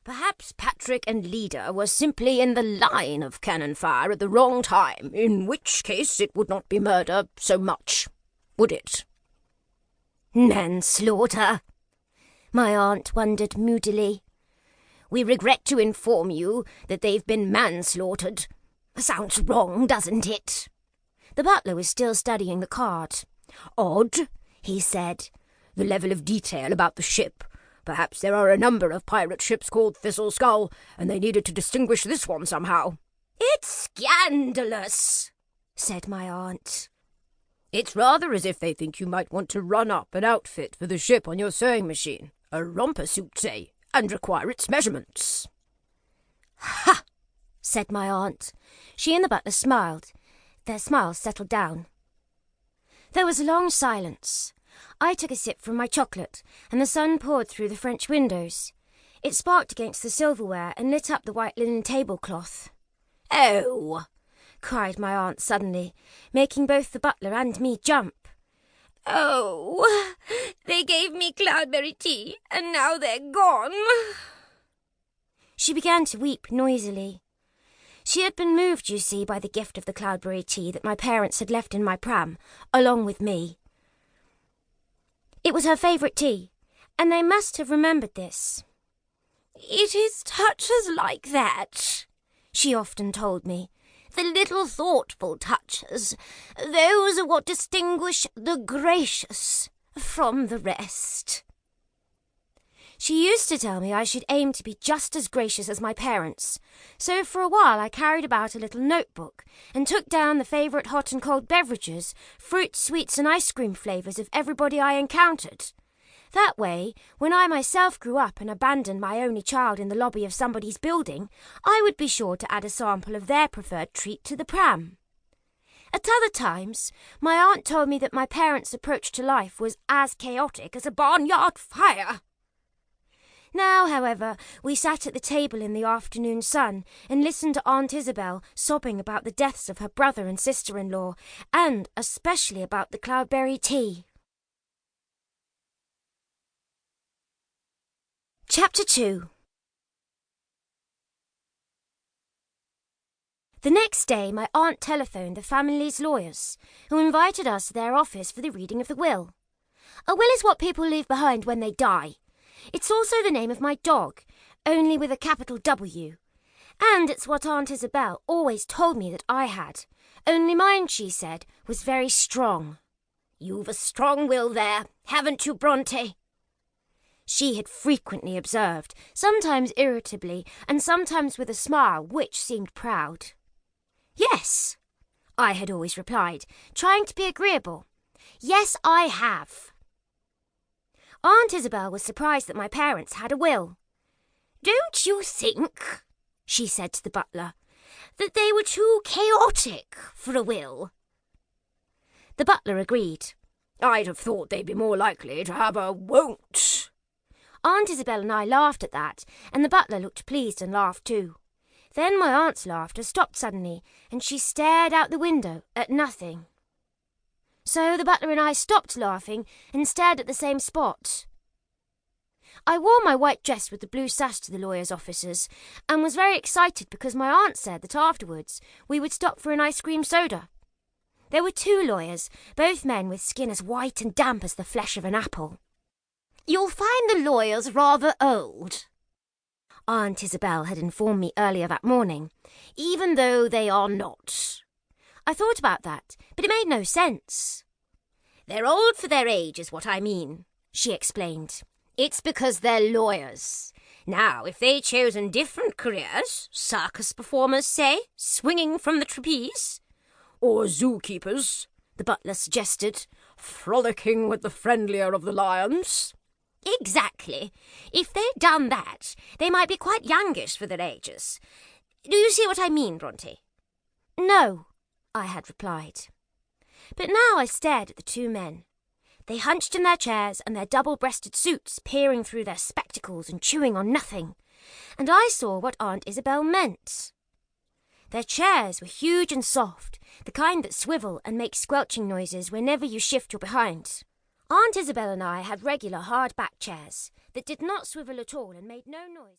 Perhaps Patrick and Leda were simply in the line of cannon fire at the wrong time, in which case it would not be murder so much, would it? Manslaughter? My aunt wondered moodily. We regret to inform you that they've been manslaughtered. Sounds wrong, doesn't it? The butler was still studying the card. Odd, he said. The level of detail about the ship. Perhaps there are a number of pirate ships called Thistle Skull, and they needed to distinguish this one somehow. It's scandalous, said my aunt. It's rather as if they think you might want to run up an outfit for the ship on your sewing machine. A romper suit, say, and require its measurements. Ha! said my aunt. She and the butler smiled. Their smiles settled down. There was a long silence. I took a sip from my chocolate, and the sun poured through the French windows. It sparked against the silverware and lit up the white linen tablecloth. "Oh!" cried my aunt suddenly, making both the butler and me jump. "Oh, they gave me cloudberry tea, and now they're gone." She began to weep noisily. She had been moved, you see, by the gift of the cloudberry tea that my parents had left in my pram, along with me. It was her favourite tea, and they must have remembered this. "It is touches like that," she often told me. "The little thoughtful touches. Those are what distinguish the gracious from the rest." She used to tell me I should aim to be just as gracious as my parents, so for a while I carried about a little notebook and took down the favourite hot and cold beverages, fruits, sweets and ice cream flavours of everybody I encountered. That way, when I myself grew up and abandoned my only child in the lobby of somebody's building, I would be sure to add a sample of their preferred treat to the pram. At other times, my aunt told me that my parents' approach to life was as chaotic as a barnyard fire. Now, however, we sat at the table in the afternoon sun and listened to Aunt Isabelle sobbing about the deaths of her brother and sister-in-law, and especially about the cloudberry tea. Chapter 2. The next day my aunt telephoned the family's lawyers, who invited us to their office for the reading of the will. A will is what people leave behind when they die. It's also the name of my dog, only with a capital W. And it's what Aunt Isabelle always told me that I had, only mine, she said, was very strong. "You've a strong will there, haven't you, Bronte?" She had frequently observed, sometimes irritably, and sometimes with a smile which seemed proud. "Yes," I had always replied, trying to be agreeable. "Yes, I have." Aunt Isabelle was surprised that my parents had a will. "Don't you think," she said to the butler, "that they were too chaotic for a will?" The butler agreed. "I'd have thought they'd be more likely to have a won't." Aunt Isabelle and I laughed at that, and the butler looked pleased and laughed too. Then my aunt's laughter stopped suddenly, and she stared out the window at nothing. So the butler and I stopped laughing and stared at the same spot. I wore my white dress with the blue sash to the lawyer's offices, and was very excited because my aunt said that afterwards we would stop for an ice cream soda. There were 2 lawyers, both men with skin as white and damp as the flesh of an apple. "You'll find the lawyers rather old," Aunt Isabelle had informed me earlier that morning, "even though they are not." I thought about that, but it made no sense. "They're old for their age is what I mean," she explained. "It's because they're lawyers. Now, if they'd chosen different careers, circus performers, say, swinging from the trapeze—" "Or zookeepers," the butler suggested, "frolicking with the friendlier of the lions." "Exactly. If they'd done that, they might be quite youngish for their ages. Do you see what I mean, Bronte?" "No," I had replied. But now I stared at the 2 men. They hunched in their chairs and their double-breasted suits, peering through their spectacles and chewing on nothing. And I saw what Aunt Isabelle meant. Their chairs were huge and soft, the kind that swivel and make squelching noises whenever you shift your behind. Aunt Isabelle and I had regular hard-back chairs that did not swivel at all and made no noise.